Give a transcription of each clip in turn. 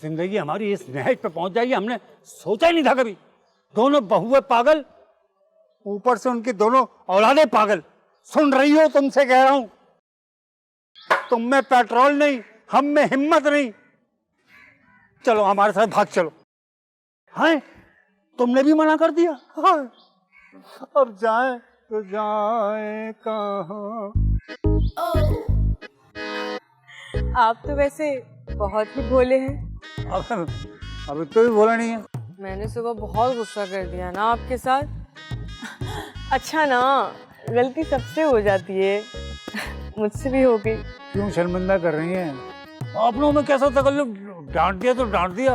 जिंदगी हमारी इस नहज पे पहुंच जाएगी, हमने सोचा ही नहीं था कभी। दोनों बहुए पागल, ऊपर से उनकी दोनों औलादें पागल। सुन रही हो, तुमसे कह रहा हूं, तुम में पेट्रोल नहीं, हम में हिम्मत नहीं। चलो हमारे साथ भाग चलो। हाँ, तुमने भी मना कर दिया। हाँ, अब जाए तो जाए कहाँ। आप तो वैसे बहुत ही भोले हैं। अब तो भी बोला नहीं है। मैंने सुबह बहुत गुस्सा कर दिया ना आपके साथ। अच्छा ना, गलती सबसे हो जाती है, मुझसे भी हो गई। क्यों शर्मिंदा कर रही हैं? अपनों में कैसा तकल्लुफ, डांट दिया तो डांट दिया।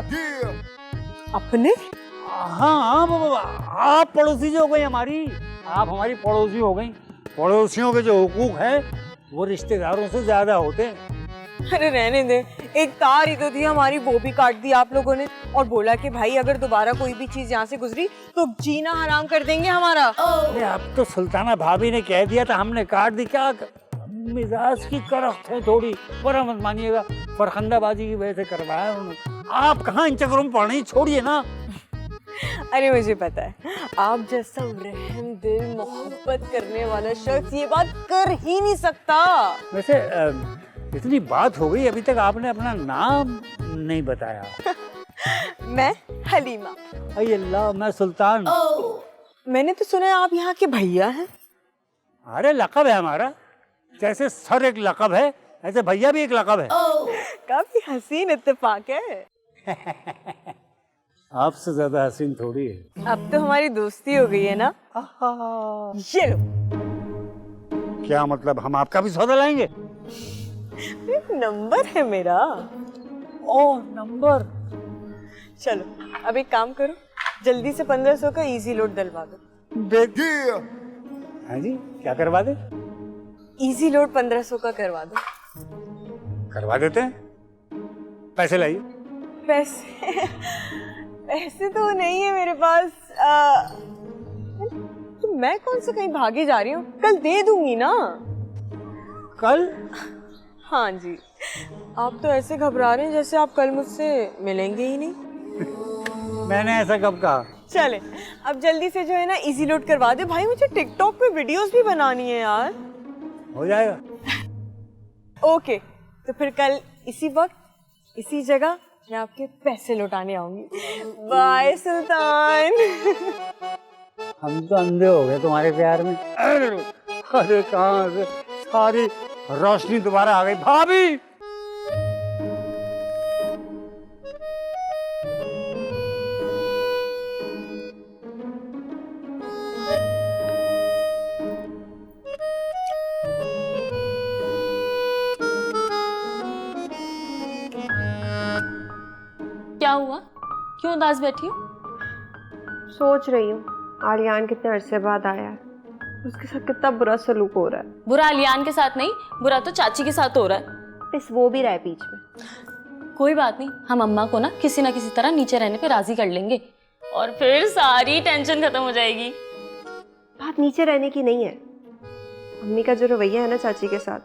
अपने? हाँ, आप पड़ोसी जो हो गई हमारी, आप हमारी पड़ोसी हो गई। पड़ोसियों के जो हुकूक है वो रिश्तेदारों से ज्यादा होते हैं। अरे रहने दे, एक तार ही तो थी हमारी, वो भी काट दी आप लोगों ने, और बोला कि भाई अगर दोबारा कोई भी चीज यहाँ से गुजरी तो जीना हराम कर देंगे हमारा। अरे अब तो सुल्ताना भाभी ने कह दिया था, हमने काट दी। क्या मिजाज की करख्त है थोड़ी, पर मत मानिएगा, फरखंदाबाजी की वजह से करवाया उन्होंने। आप कहाँ इन चक्करों में पड़ रही, छोड़िए ना। अरे मुझे पता है, आप जैसा रहम दिल मोहब्बत करने वाला शख्स ये बात कर ही नहीं सकता। वैसे इतनी बात हो गई, अभी तक आपने अपना नाम नहीं बताया। मैं हलीमा। अरे अल्लाह, मैं सुल्तान। मैंने तो सुना है आप यहाँ के भैया हैं। अरे लक़ब है हमारा, जैसे सर एक लक़ब है ऐसे भैया भी एक लक़ब है। काफी हसीन इत्तेफाक है। आपसे ज्यादा हसीन थोड़ी है। अब तो हमारी दोस्ती हो गई है ना। ये लो। क्या मतलब, हम आपका भी सौदा लाएंगे? नंबर है मेरा। ओह नंबर। चलो अब एक काम करो, जल्दी से 1500 का इजी लोड डलवा दो। हाँ जी, क्या करवा दे? इजी लोड 1500 का करवा दो। करवा देते हैं, पैसे लाइए। पैसे तो नहीं है मेरे पास। तो मैं कौन सा कहीं भागी जा रही हूँ, कल दे दूंगी ना। कल? हाँ जी। आप तो ऐसे घबरा रहे हैं जैसे आप कल मुझसे मिलेंगे ही नहीं। मैंने ऐसा कब कहा? चले अब जल्दी से जो है ना इजी लोड करवा दे भाई, मुझे टिकटॉक पे वीडियोस भी बनानी है यार। हो जाएगा। ओके, तो फिर कल इसी वक्त इसी जगह मैं आपके पैसे लौटाने आऊंगी। बाय सुल्तान। हम तो अंधे हो गए तुम्हारे प्यार में। अरे कहाँ से सारी रोशनी दोबारा आ गई भाभी। क्या हुआ, क्यों उदास बैठी हो? सोच रही हूँ आलियान कितने अरसे बाद आया है, उसके साथ कितना बुरा सलूक हो रहा है। बुरा आलियान के साथ नहीं, बुरा तो चाची के साथ हो रहा है। बस वो भी रहा है बीच में। कोई बात नहीं, हम अम्मा को ना किसी तरह नीचे रहने पे राजी कर लेंगे और फिर सारी टेंशन खत्म हो जाएगी। बात नीचे रहने की नहीं है, अम्मी का जो रवैया है ना चाची के साथ,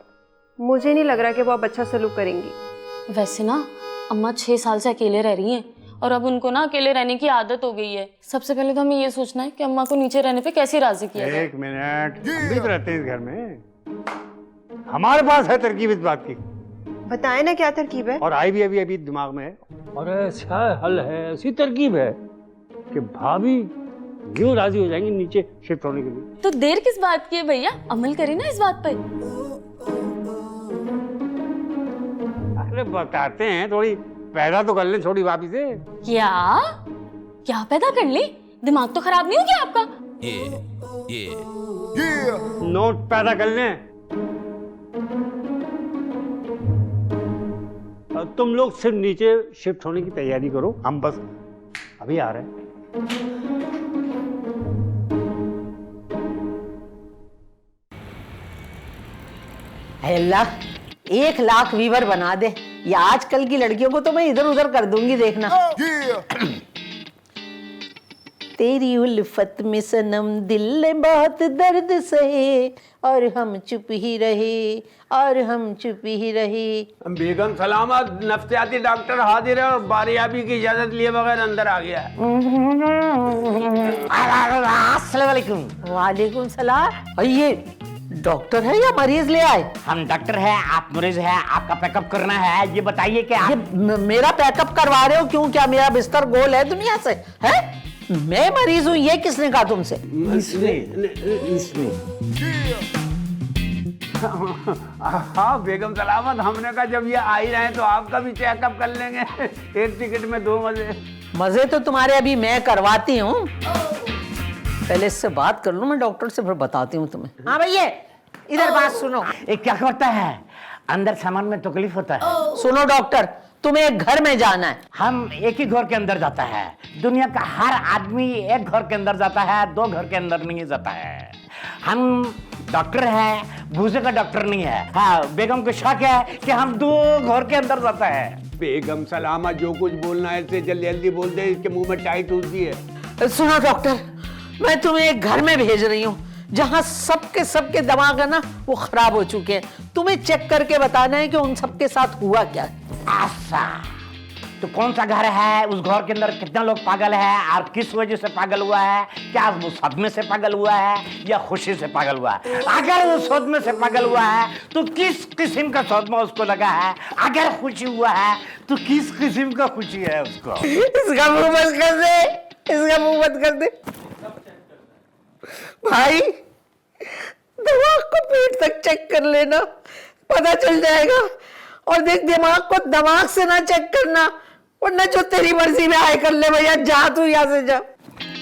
मुझे नहीं लग रहा कि वो अब अच्छा सलूक करेंगी। वैसे ना अम्मा 6 साल से अकेले रह रही हैं और अब उनको ना अकेले रहने की आदत हो गई है। सबसे पहले तो हमें ये सोचना है कि अम्मा को नीचे रहने पे कैसे राजी किया जाए। एक मिनट, हम भी तो रहते हैं इस घर में, हमारे पास है तरकीब इस बात की। बताए ना क्या तरकीब है। और आई भी अभी दिमाग में है, और ऐसा हल है, ऐसी तरकीब है कि भाभी यूं राजी हो जाएंगी नीचे शिफ्ट होने के लिए। तो देर किस बात की है भैया, अमल करें ना इस बात पे। अरे बताते हैं, थोड़ी पैदा तो कर ले छोटी भाभी से। क्या पैदा कर ले, दिमाग तो खराब नहीं हो गया आपका? नोट पैदा कर ले। तुम लोग सिर्फ नीचे शिफ्ट होने की तैयारी करो, हम बस अभी आ रहे हैं। अल्लाह 1 लाख व्यूवर बना दे, ये आजकल की लड़कियों को तो मैं इधर उधर कर दूंगी, देखना। तेरी उल्फत में सनम दिल ने बहुत दर्द सहे, और हम चुप ही रहे, और हम चुप ही रहे। बेगम सलामत, नफ्सियाती डॉक्टर हाजिर है और बारियाबी की इजाजत लिए बगैर अंदर आ गया है। अस्सलाम वालेकुम। वालेकुम सलाम। और ये डॉक्टर है या मरीज ले आए? हम डॉक्टर हैं, आप मरीज हैं, आपका पैकअप करना है। ये बताइए कि ये मेरा पैकअप करवा रहे हो क्यों? क्या मेरा बिस्तर गोल है दुनिया से? है मैं मरीज हूँ, ये किसने कहा तुमसे? इसमें हाँ बेगम सलामत, हमने कहा जब ये आ ही रहे हैं तो आपका भी चेकअप कर लेंगे। एक टिकट में दो मजे। मजे तो तुम्हारे अभी मैं करवाती हूँ, पहले इससे बात कर लूं मैं डॉक्टर से, फिर बताती हूँ तुम्हें। हाँ भैया इधर बात सुनो। ये क्या करता है, अंदर सामान में तकलीफ होता है। सुनो डॉक्टर, तुम्हें एक घर में जाना है। हम एक ही घर के अंदर जाता है। दुनिया का हर आदमी एक घर के अंदर जाता है, दो घर के अंदर नहीं जाता है। हम डॉक्टर है, भूसे का डॉक्टर नहीं है। हाँ, बेगम को शक है कि हम दो घर के अंदर जाता है। बेगम सलामत, जो कुछ बोलना है इससे जल्दी जल्दी बोल दे, इसके मुंह में टाई टूटती है। सुनो डॉक्टर, मैं तुम्हें एक घर में भेज रही हूँ जहाँ सबके दिमाग है ना वो खराब हो चुके हैं। तुम्हें चेक करके बताना है कि उन सबके साथ हुआ क्या है। ऐसा तो कौन सा घर है, उस घर के अंदर कितना लोग पागल है और किस वजह से पागल हुआ है? क्या वो सदमे से पागल हुआ है या खुशी से पागल हुआ है? अगर वो सदमे से पागल हुआ है तो किस किस्म का सदमा उसको लगा है? अगर खुशी हुआ है तो किस किस्म का खुशी है उसको? इसका मुंह बंद कर दे, इसका मुंह बंद कर दे। भाई दिमाग को पेट तक चेक कर लेना, पता चल जाएगा। और देख, दिमाग को दिमाग से ना चेक करना, वरना जो तेरी मर्जी में आए कर ले। भैया जा तू यहाँ से जा।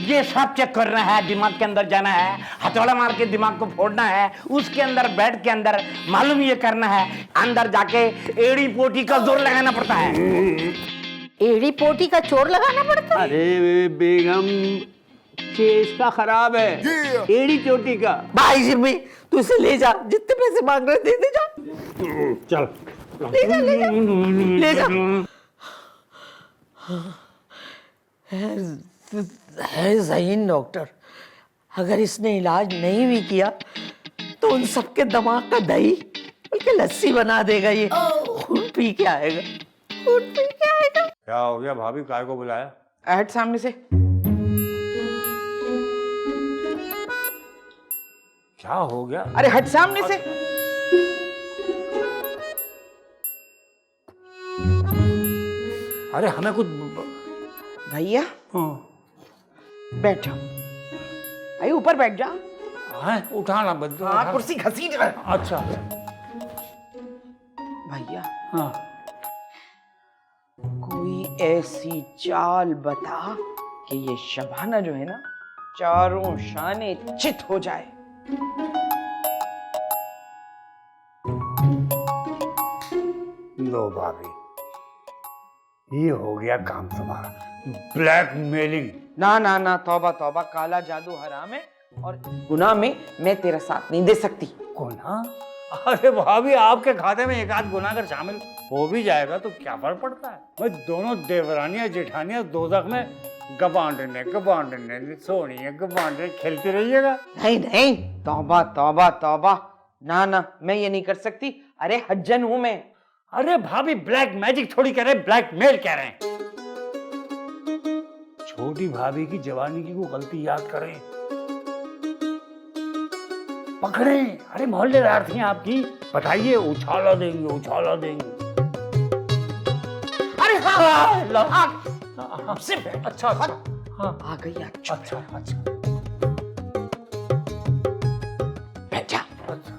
ये सब चेक करना है, दिमाग के अंदर जाना है, हथौड़ा मार के दिमाग को फोड़ना है, उसके अंदर बेड के अंदर मालूम ये करना है, अंदर जाके एड़ी पोटी का जोर लगाना पड़ता है। एड़ी पोटी का चोर लगाना पड़ता है? अरे बेगम, चेस का खराब है, एड़ी चोटी का। भाई जिम्मी, तू इसे ले जा, जितने पैसे मांग रहे दे दे जा। चल ले जा ले जा ले जा। है ज़हीन डॉक्टर, अगर इसने इलाज नहीं भी किया तो उन सबके दिमाग का दही बल्कि लस्सी बना देगा। ये खून पी के आएगा, खून पी के आएगा। क्या हो गया भाभी, काय को बुलाया? हट सामने से। क्या हो गया? अरे हट सामने से। अरे हमें कुछ भैया हाँ, बैठ जाओ, अरे ऊपर बैठ जा। हाँ, उठाना बदलो। हाँ कुर्सी घसीट रहा है। अच्छा भैया हाँ, कोई ऐसी चाल बता कि ये शबाना जो है ना चारों शाने चित हो जाए। लो भाभी, ये हो गया काम तुम्हारा, ब्लैकमेलिंग। ना ना ना, तौबा तौबा, काला जादू हराम है और इस गुनाह में मैं तेरा साथ नहीं दे सकती। गुनाह? अरे भाभी, आपके खाते में एक आध गुनाह अगर शामिल हो भी जाएगा तो क्या फर्क पड़ता है? भाई दोनों देवरानियां जेठानियां दोजख में गबांडने सोनिया गबांडने खेलते रहिएगा। नहीं नहीं, तौबा तौबा तौबा, ना ना, मैं ये नहीं कर सकती। अरे हज्जन हूं मैं। अरे भाभी, ब्लैक मैजिक थोड़ी कह रहे, ब्लैकमेल कह रहे हैं। छोटी भाभी की जवानी की वो गलती याद करें, पकड़े। अरे मोहल्लेदार थी आपकी, बताइए, उछाला देंगे उछाला देंगे। अरे हाँ, अच्छा अच्छा हाँ, आ गई। अच्छा अच्छा अच्छा बैठ जा। अच्छा।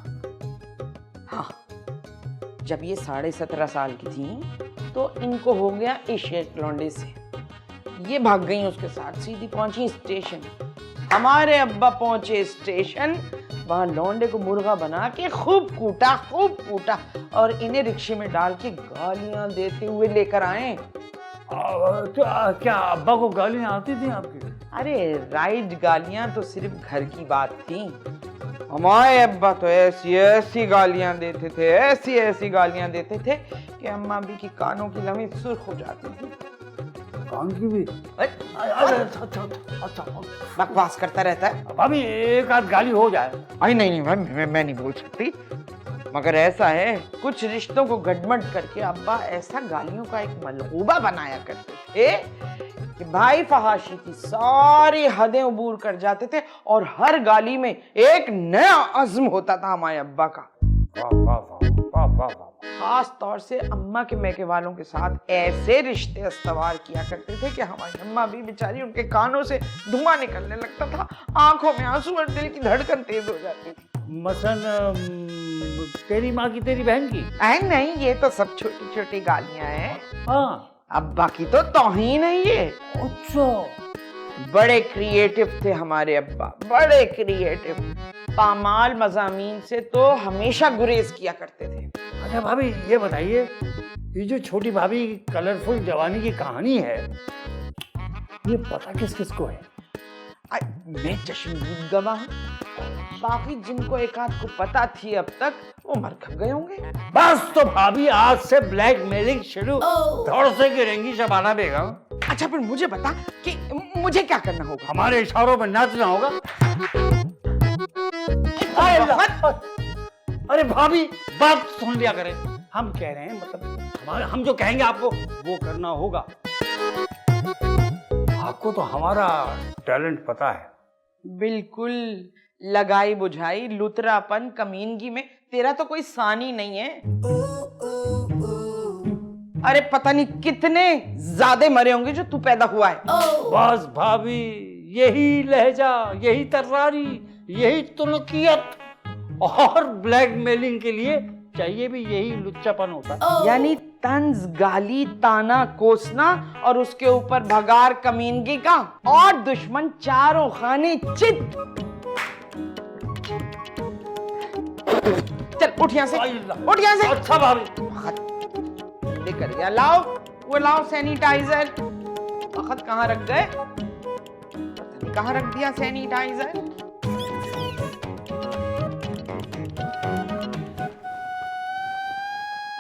हाँ, जब ये 17.5 साल की थी तो इनको हो गया इश्क लौंडे से। ये भाग गई उसके साथ, सीधी पहुंची स्टेशन। हमारे अब्बा पहुंचे स्टेशन, वहां लौंडे को मुर्गा बना के खूब कूटा और इन्हें रिक्शे में डाल के गालियां देते हुए लेकर आए। क्या अब्बा को गालियां आती थी आपकी? अरे राइट, गालियां तो सिर्फ घर की बात थी। हमारे अब्बा तो ऐसी ऐसी गालियां देते थे, ऐसी गालियां देते थे कि अम्मा भी की कानों की लमी सुर्ख हो जाती थी। कान की भी। बकवास करता रहता है। भाभी एक आध गाली हो जाए। अरे नहीं नहीं भाई, मैं नहीं बोल सकती, मगर ऐसा है कुछ रिश्तों को गड़बड़ करके अब्बा ऐसा गालियों का एक मलहूबा बनाया करते थे कि भाई फहाशी की सारी हदें उबूर कर जाते थे और हर गाली में एक नया अज़्म होता था हमारे अब्बा का। वाह वाह वाह वाह वाह वाह। खास तौर से अम्मा के मैके वालों के साथ ऐसे रिश्ते अस्तवार किया करते थे कि हमारी अम्मा भी बेचारी, उनके कानों से धुआं निकलने लगता था, आंखों में आंसू और दिल की धड़कन तेज हो जाती थी। मसलन तेरी माँ की तेरी बहन की। नहीं, ये तो सब छोटी छोटी गालियां हैं। हाँ। अब्बा की तो तौहीन है ये। अच्छा। बड़े क्रिएटिव थे हमारे अब्बा, बड़े क्रिएटिव। पामाल मज़ामीन से तो हमेशा गुरेज किया करते थे। अच्छा भाभी ये बताइए, ये जो छोटी भाभी की कलरफुल जवानी की कहानी है, ये पता किस किस को है? मैं चश्मदीद गवाह हूं, बाकी जिनको एक आध को पता थी अब तक वो मर खप गए होंगे। बस तो भाभी आज से ब्लैकमेलिंग शुरू धड़ से गिरेंगी शबाना बेगम। अच्छा फिर मुझे बता कि मुझे क्या करना होगा? हमारे इशारों में नाचना होगा। अरे भाभी बात सुन लिया करें, हम कह रहे हैं मतलब हम जो कहेंगे आपको वो करना होगा। आपको तो हमारा टैलेंट पता है। बिल्कुल, लगाई बुझाई लुतरापन कमीनगी में तेरा तो कोई सानी नहीं है। अरे पता नहीं कितने ज्यादा मरे होंगे जो तू पैदा हुआ है। बस भाभी यही लहजा, यही तर्रारी, यही तुनकियत और ब्लैकमेलिंग के लिए चाहिए भी यही लुच्चापन होता है। यानी तंज, गाली, ताना, कोसना और उसके ऊपर भगार कमीनगी का, और दुश्मन चारों खाने चित। चल उठ यहाँ से, उठ यहाँ से। अच्छा भाभी। लेकर गया, लाओ वो लाओ सैनिटाइजर। वक्त कहाँ रख गए, कहाँ रख दिया सैनिटाइजर?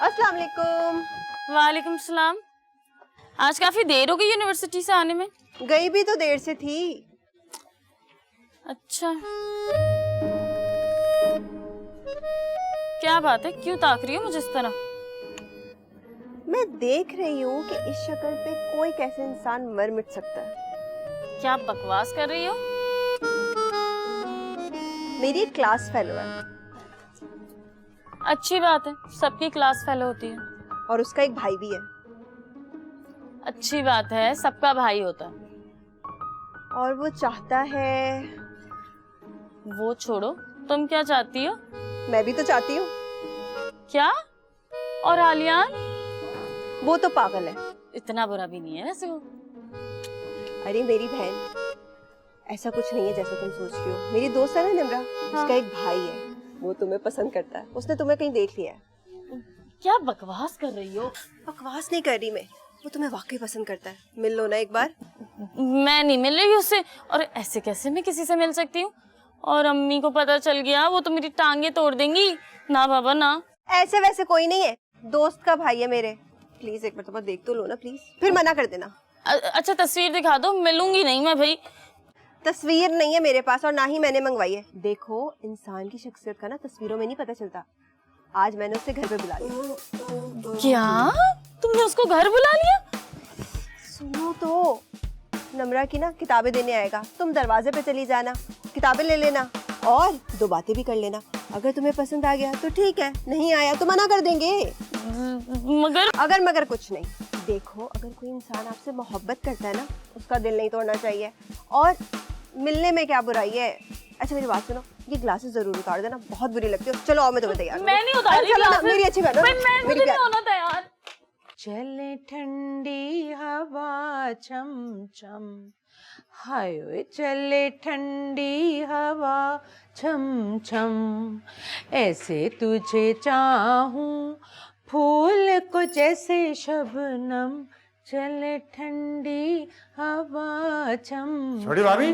अस्सलाम वालेकुम। वालेकुम सलाम। आज काफी देर हो गई यूनिवर्सिटी से आने में। गई भी तो देर से थी। अच्छा, क्या बात है, क्यों ताक रही हो मुझे इस तरह? मैं देख रही हूँ कि इस शक्ल पे कोई कैसे इंसान मर मिट सकता है। क्या बकवास कर रही हो? मेरी एक क्लास फेलो है अच्छी बात है, सबकी क्लास फेलो होती है। और उसका एक भाई भी है। अच्छी बात है, सबका भाई होता है। और वो चाहता है। वो छोड़ो, तुम क्या चाहती हो? मैं भी तो चाहती हूँ। क्या? और आलियान? वो तो पागल है। इतना बुरा भी नहीं है वैसे वो। अरे मेरी बहन, ऐसा कुछ नहीं है जैसा तुम सोच रही हो। मेरी दोस्त है ना निम्रा, उसका एक भाई है, वो तुम्हें पसंद करता है। उसने तुम्हें कहीं देख लिया है। क्या बकवास कर रही हो? बकवास नहीं कर रही मैं, वो तुम्हें वाकई पसंद करता है। मिल लो ना एक बार। मैं नहीं मिल रही उससे, और ऐसे कैसे मैं किसी से मिल सकती हूँ? और अम्मी को पता चल गया वो तो मेरी टांगे तोड़ देंगी। ना बाबा ना। ऐसे वैसे कोई नहीं है, दोस्त का भाई है मेरे। प्लीज एक बार देख तो लो ना प्लीज, फिर मना कर देना। अच्छा तस्वीर दिखा दो, मिलूंगी नहीं मैं भाई। तस्वीर नहीं है मेरे पास और ना ही मैंने मंगवाई है। देखो, इंसान की शख्सियत का ना तस्वीरों में नहीं पता चलता। आज मैंने उससे घर पे बुला लिया। क्या? तुमने उसको घर बुला लिया? सुनो तो, नम्रा की ना किताबें देने आएगा, तुम दरवाजे पे चली जाना, किताबें ले लेना और 2 बातें भी कर लेना। अगर तुम्हें पसंद आ गया तो ठीक है, नहीं आया तो मना कर देंगे। मगर मगर कुछ नहीं। देखो, अगर कोई इंसान आपसे मोहब्बत करता है ना, उसका दिल नहीं तोड़ना चाहिए। और मिलने में क्या बुराई है। अच्छा मेरी बात सुनो, ये ग्लासेस जरूर उतार देना, बहुत बुरी लगती है। चलो आओ, मैं तुम्हें तैयार। मैं नहीं उतार रही चलो ना, मेरी अच्छी बहन हो। मैं मेरी नहीं होना तैयार। चले ठंडी हवा छम छम, हाय ओए चले ठंडी हवा छम छम, ऐसे तुझे चाहूं फूल को जैसे शबनम, चले ठंडी हवा छम। छोटी भाभी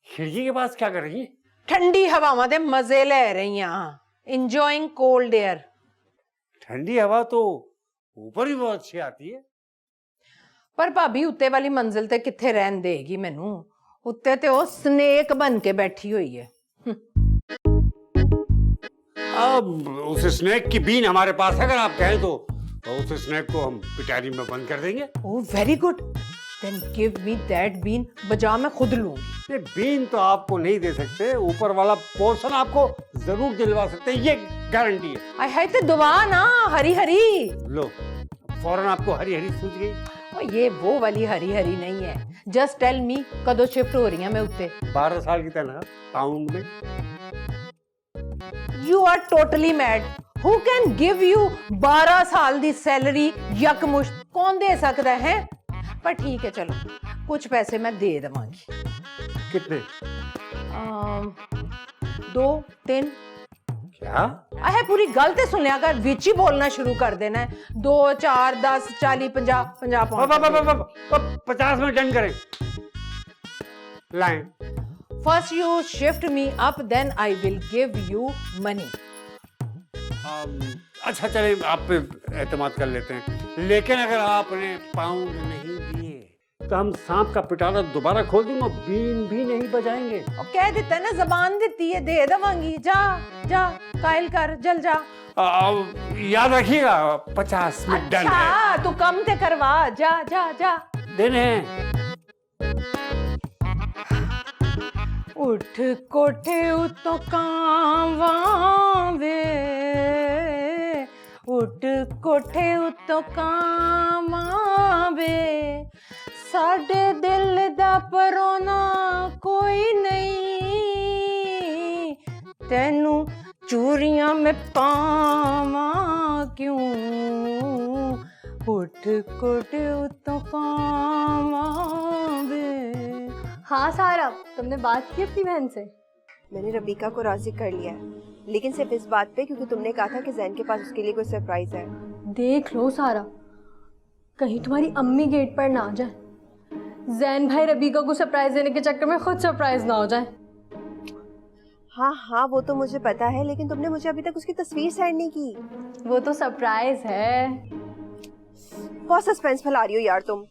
खिड़की के पास क्या कर रही है? ठंडी हवा मदे मजे ले रही यहाँ, इंजॉइंग कोल्ड एयर। ठंडी हवा तो ऊपर ही बहुत अच्छी आती है। पर भाभी उत्ते वाली मंजिल ते किथे रहन देगी मैनू, उत्ते ते ओ स्नेक बन के बैठी हुई है। अब उस स्नेक की बीन हमारे पास है, अगर आप कहें तो उस स्नेक को हम पिटारी में बंद कर देंगे। Oh very good, then give me that बीन, बजा मैं खुद लूंगी। ये बीन तो आपको नहीं दे सकते, ऊपर वाला पोर्शन आपको जरूर दिलवा सकते हैं, ये गारंटी है। आई है ते दुआ ना हरी हरी। लो फौरन आपको हरी हरी सूझ गई। और ये वो वाली हरी हरी नहीं है। जस्ट टेल मी कदों शिफ्ट हो रही है मैं उत्ते। 12 साल की तनख्वाह पाउंड में। You are totally mad. Who can give you 12 साल दी सैलरी यकमुश्त? कौन दे सकता है? पर ठीक है चलो, कुछ पैसे मैं दे दवांगी। कितने? 2 3। क्या? अहे पूरी गल ते सुनिया कर, विच ही बोलना शुरू कर देना है। 2 4 10 40 50 50 50 में डन करें। Line. First you shift me up, then I will give you money. अच्छा चले, आप पे एतमाद कर लेते हैं, लेकिन अगर आपने पाउंड नहीं दिए तो हम सांप का पिटारा दोबारा खोल देंगे और बीन भी नहीं बजाएंगे। और कह देता है ना, जबान देती है, दे दवांगी। जा जा कायल कर, जल जा। याद रखिएगा 50 में डन है। अच्छा तू कम ते करवा, जा जा जा। देने हैं। उठ कोठे उतो कांवा वे, उठ कोठे उतो कांवा वे, साडे दिल दा परोना कोई नहीं, तेनू चूरियां में पावा क्यों, उठ कोठे उतो कांवा वे। हाँ सारा, तुमने बात की अपनी बहन से? मैंने रबीका को राजी कर लिया है, लेकिन सिर्फ इस बात पे क्योंकि तुमने कहा था कि जैन के पास उसके लिए कोई सरप्राइज है। देख लो सारा, कहीं तुम्हारी अम्मी गेट पर ना आ जाए। जैन भाई रबीका को सरप्राइज देने के चक्कर में खुद सरप्राइज ना हो जाए। हाँ हाँ वो तो मुझे पता है, लेकिन तुमने मुझे अभी तक उसकी तस्वीर सेंड नहीं की। वो तो सरप्राइज है। बहुत सस्पेंस फैला रही हो यार तुम।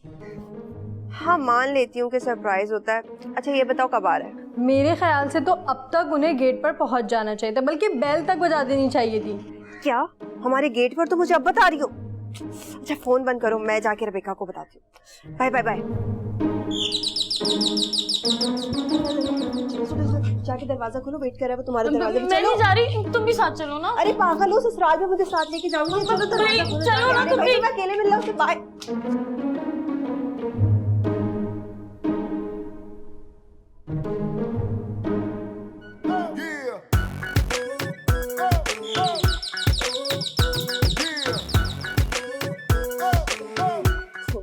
हाँ मान लेती हूँ कि सरप्राइज होता है। अच्छा ये बताओ कब आ रहा है? मेरे ख्याल से तो अब तक उन्हें गेट पर पहुंच जाना चाहिए था, बल्कि बेल तक बजा देनी चाहिए थी। क्या हमारे गेट पर? तो मुझे अब बता रही हो? अच्छा फोन बंद करो, मैं जाके रबीका को बताती हूँ। Bye bye bye. जाके दरवाजा खोलो, वेट कर रहा है वो तुम्हारे दरवाजे पे। मैं नहीं जा रही, तुम भी साथ चलो ना। अरे पागल हो, ससुराल में मुझे साथ लेके जाऊंगी। चलो ना तुम भी। मैं अकेले मिल रहा हूँ, बाय।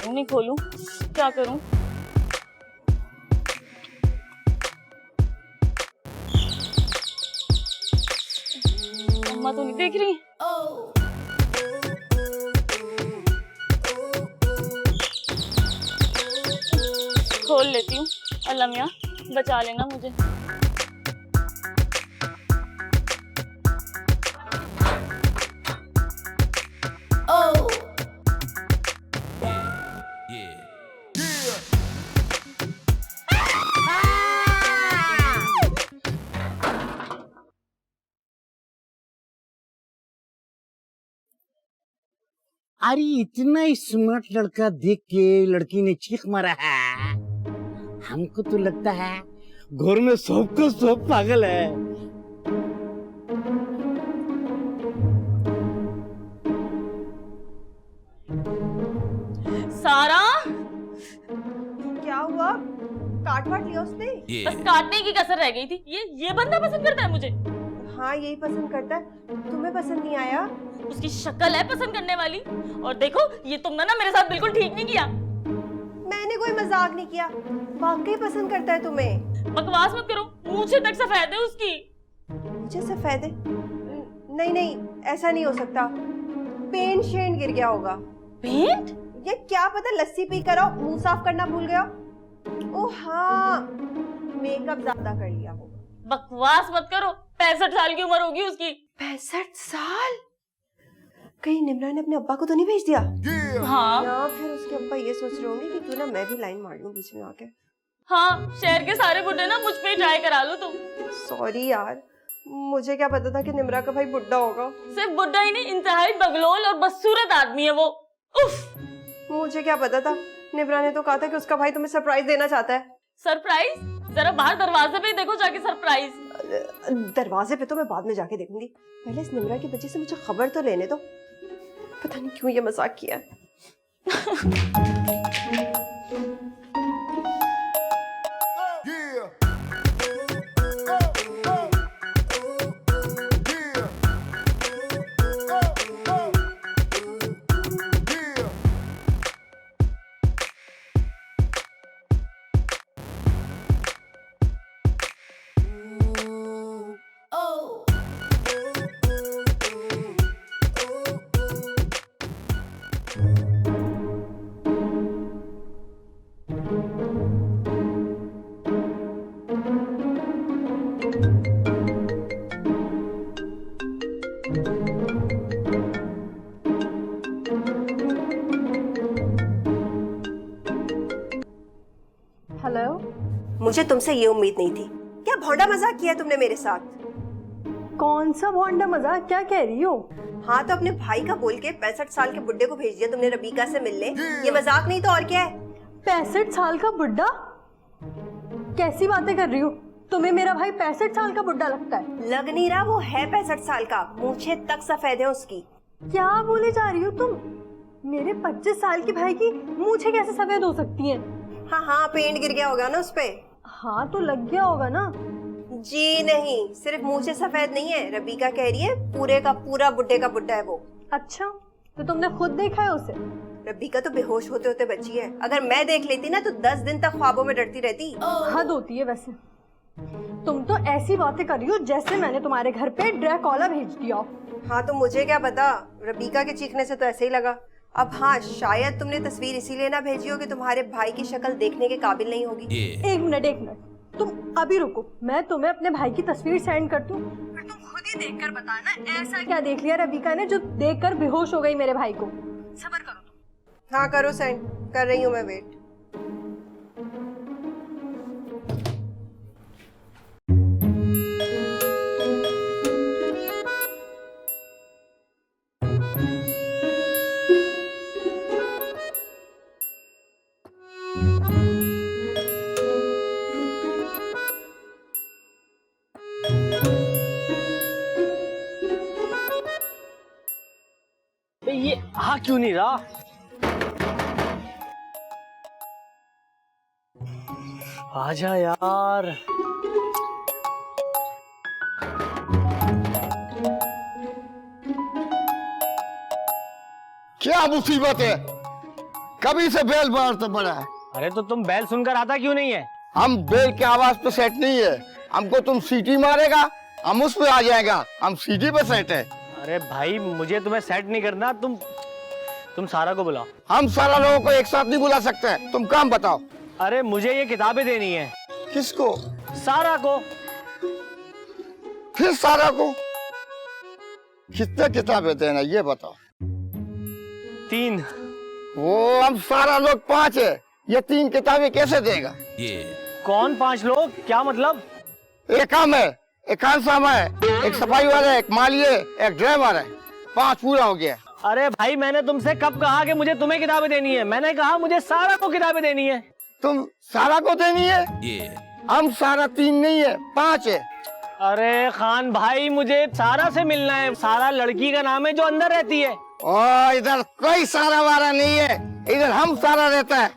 नहीं खोलूं, क्या करूं? अम्मा तो नहीं देख रही। खोल लेती हूँ। अल्लाह मियां बचा लेना मुझे। अरे इतना स्मार्ट लड़का देख के लड़की ने चीख मारा है। हमको तो लगता है घर में सबका सब पागल है। सारा क्या हुआ? काट वाट लिया उसने? बस काटने की कसर रह गई थी। ये बंदा पसंद करता है मुझे। हाँ यही पसंद करता है। तुम्हें पसंद नहीं आया? उसकी शक्ल है पसंद करने वाली। और देखो ये तुमने ना मेरे साथ बिल्कुल ठीक नहीं किया। मैंने कोई मजाक नहीं किया, वाकई पसंद करता है तुम्हें। बकवास मत करो, मूंछें तक सफेद है उसकी। मुझे सफेद है? नहीं नहीं ऐसा नहीं हो सकता, पेंट शेंट गिर गया होगा। पेंट? ये क्या पता, लस्सी पी कर आओ, मुंह साफ करना भूल गया। ओ हाँ मेकअप ज्यादा कर लिया होगा। बकवास मत करो, 65 साल की उम्र होगी उसकी। 65 साल? कहीं निम्रा ने अपने अब्बा को तो नहीं भेज दिया? हाँ या फिर उसके अब्बा ये सोच रहे होंगे कि क्यों ना मैं भी लाइन मार लूं बीच में आके। हाँ, शहर के सारे बुड्ढे ना मुझ पे ही ट्राई करा लो तुम। सॉरी यार, मुझे क्या पता था कि निम्रा का भाई बुड्ढा होगा। सिर्फ बुड्ढा ही नहीं, इंतहाई बगलोल और बदसूरत आदमी है वो। उफ। मुझे क्या पता था, निम्रा ने तो कहा था कि उसका भाई तुम्हें सरप्राइज देना चाहता है। सरप्राइज? जरा बाहर दरवाजे पे ही देखो जाके सरप्राइज। दरवाजे पे तो मैं बाद में जाके देखूंगी, पहले इस निम्रा की वजह से मुझे खबर तो लेने दो। पता नहीं क्यों ये मजाक किया है। हेलो। मुझे तुमसे ये उम्मीद नहीं थी। क्या भौंडा मजाक किया तुमने मेरे साथ? कौन सा भोंडा मजाक, क्या कह रही हो? हाँ तो अपने भाई का बोल के 65 साल के बुड्ढे को भेज दिया तुमने रबीका से मिलने। ये मजाक नहीं तो और क्या है? 65 साल का बुड्ढा? कैसी बातें कर रही हो? तुम्हें मेरा भाई 65 साल का बुड्ढा लगता है? लग नहीं रहा, वो है 65 साल का। मूछे तक सफेद है उसकी। क्या बोले जा रही हो तुम? मेरे 25 साल के भाई की मूछें कैसे सफेद हो सकती हैं? हाँ, पेंट गिर गया होगा ना उसपे। हाँ तो लग गया होगा ना। जी नहीं, सिर्फ मूछें सफेद नहीं है, रबीका कह रही है पूरे का पूरा बुड्ढे का बुड्ढा है वो। अच्छा, तो तुमने खुद देखा है उसे? रबीका तो बेहोश होते होते बची है। अगर मैं देख लेती ना तो 10 दिन तक ख्वाबों में डरती रहती। हद होती है वैसे। तुम तो ऐसी बातें कर रही हो जैसे मैंने तुम्हारे घर पे ड्रैकुला भेज दिया। हाँ तो मुझे क्या पता, रबीका के चीखने से तो ऐसे ही लगा। अब हाँ, शायद तुमने तस्वीर इसीलिए ना भेजी हो कि तुम्हारे भाई की शक्ल देखने के काबिल नहीं होगी। एक मिनट, तुम अभी रुको, मैं तुम्हें अपने भाई की तस्वीर सेंड करती हूँ, फिर तुम खुद ही देखकर बताना ऐसा क्या देख लिया रबीका ने जो देखकर बेहोश हो गई मेरे भाई को। सब्र करो तुम। हाँ करो सेंड, कर रही हूँ मैं वेट। ये आ क्यों नहीं रहा? आजा यार। क्या मुसीबत है? कभी से बेल मारता पड़ा है। अरे तो तुम बैल सुनकर आता क्यों नहीं है? हम बेल की आवाज पे सेट नहीं है। हमको तुम सीटी मारेगा, हम उस पे आ जाएगा। हम सीटी पे सेट है। अरे भाई, मुझे तुम्हें सेट नहीं करना। तुम सारा को बुलाओ। हम सारा लोगों को एक साथ नहीं बुला सकते। तुम काम बताओ। अरे मुझे ये किताबें देनी है। किसको? सारा को। फिर सारा को? कितने किताबें देना ये बताओ। 3। वो हम सारा लोग 5 है, ये 3 किताबें कैसे देगा? कौन 5 लोग? क्या मतलब? एक हम है, एक खानसामा है, एक सफाई वाला है, एक माली है, एक ड्राइवर है। 5 पूरा हो गया। अरे भाई, मैंने तुमसे कब कहा कि मुझे तुम्हें किताबें देनी है? मैंने कहा मुझे सारा को किताबें देनी है। तुम सारा को देनी है? हम सारा 3 नहीं है, 5 है। अरे खान भाई, मुझे सारा से मिलना है। सारा लड़की का नाम है जो अंदर रहती है। इधर कोई सारा वारा नहीं है, इधर हम सारा रहता है।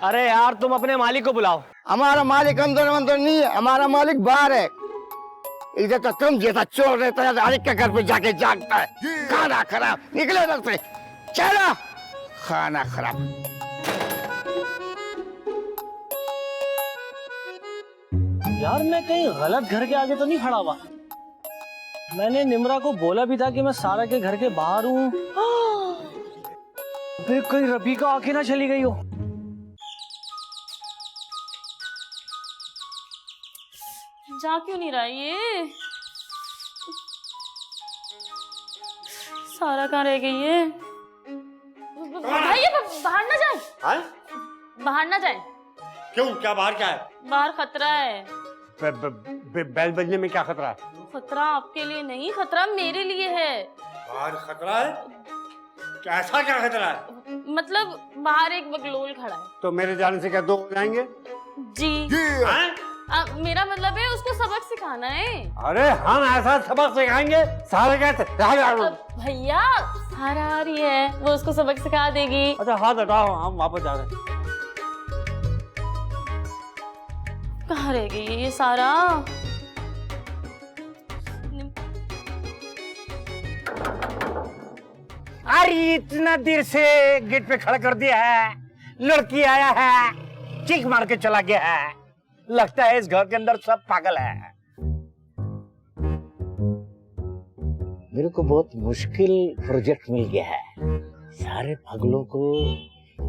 अरे यार, तुम अपने मालिक को बुलाओ। हमारा मालिक अंदर नहीं है, हमारा मालिक बाहर है। इधर तो तुम जैसा चोर रहता है, हर एक के घर पे जाके जागता है। खाना खराब, निकले इधर से। चलो, खाना खराब। यार, मैं कहीं गलत घर के आगे तो नहीं खड़ा हुआ? मैंने निम्रा को बोला भी था कि मैं सारा के घर के बाहर हूँ। फिर कहीं रबीका आके ना चली गई हो। जा क्यों नहीं रहा ये? सारा कहाँ रह गई है? भैया बाहर ना जाए, हाँ? बाहर ना जाए। क्यों, क्या बाहर क्या है? बाहर खतरा है। बैल बजने में क्या खतरा है? खतरा आपके लिए नहीं, खतरा मेरे लिए है। बाहर खतरा है? क्या ऐसा क्या खतरा है? मतलब बाहर एक बगलोल खड़ा है। तो मेरे जाने से क्या दो हो जाएंगे? जी। हाँ? मेरा मतलब है उसको सबक सिखाना है। अरे हम ऐसा सबक सिखाएंगे सारे कैसे? भैया सारा आ रही है, वो उसको सबक सिखा देगी। अच्छा हाथ हटाओ, हम वापस जा रहे हैं। कहाँ रह गई ये सारा? अरे इतना देर से गेट पे खड़ा कर दिया है, लड़की आया है, चीख मार के चला गया है। लगता है इस घर के अंदर सब पागल है। मेरे को बहुत मुश्किल प्रोजेक्ट मिल गया है, सारे पागलों को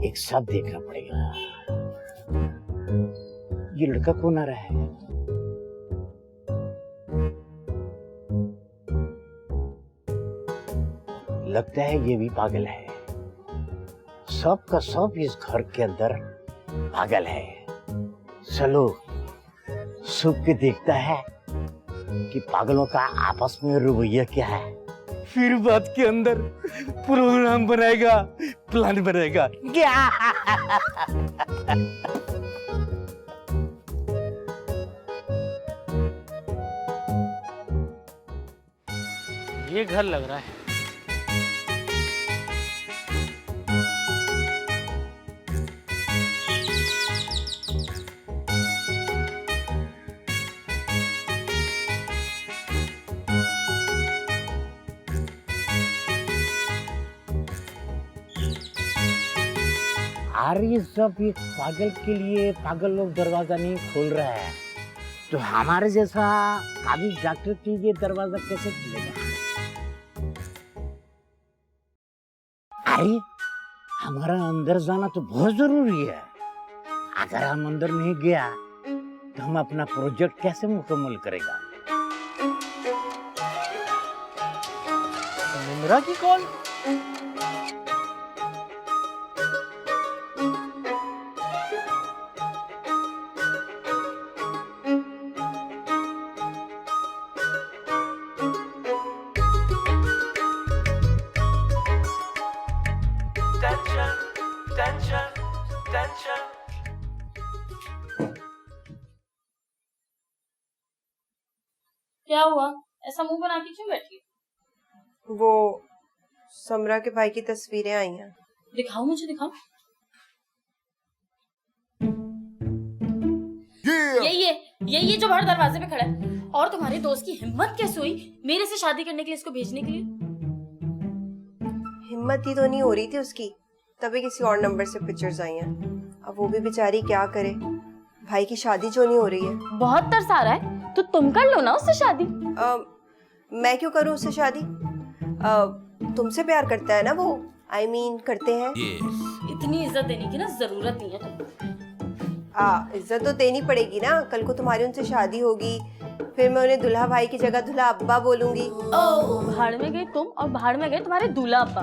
एक साथ देखना पड़ेगा। ये लड़का कौन आ रहा है? लगता है ये भी पागल है। सब का सब इस घर के अंदर पागल है। चलो सुख के देखता है कि पागलों का आपस में रवैया क्या है, फिर बात के अंदर प्रोग्राम बनाएगा, प्लान बनाएगा। क्या ये घर लग रहा है। अरे सब एक पागल के लिए पागल लोग दरवाजा नहीं खोल रहा है, तो हमारे जैसा काबिल डॉक्टर के लिए दरवाजा कैसे खुलेगा? अरे हमारा अंदर जाना तो बहुत जरूरी है। अगर हम अंदर नहीं गया तो हम अपना प्रोजेक्ट कैसे मुकम्मल करेगा? निम्रा की कॉल? क्या हुआ, ऐसा मुंह बना के क्यों बैठी? वो समरा के भाई की तस्वीरें आई हैं। दिखाओ मुझे, दिखाओ। ये जो बाहर दरवाजे पे खड़ा है। और तुम्हारे दोस्त की हिम्मत कैसे हुई मेरे से शादी करने के लिए, इसको भेजने के लिए? हिम्मत ही तो नहीं हो रही थी उसकी, तभी किसी और नंबर से पिक्चर्स आई हैं। अब वो भी बेचारी क्या करे, भाई की शादी जो नहीं हो रही है। बहुत तरस आ रहा है तो तुम कर लो ना उससे शादी। मैं क्यों करूं उससे शादी? तुमसे प्यार करता है ना वो, I mean, करते हैं। इतनी इज्जत देने की ना जरूरत नहीं है तुमको। इज्जत तो देनी पड़ेगी ना, कल को तुम्हारी उनसे शादी होगी, फिर मैं उन्हें दुल्हा भाई की जगह दुल्हा अब्बा बोलूंगी। भाड़ में गए तुम और भाड़ में गए तुम्हारे दूल्हा अब्बा।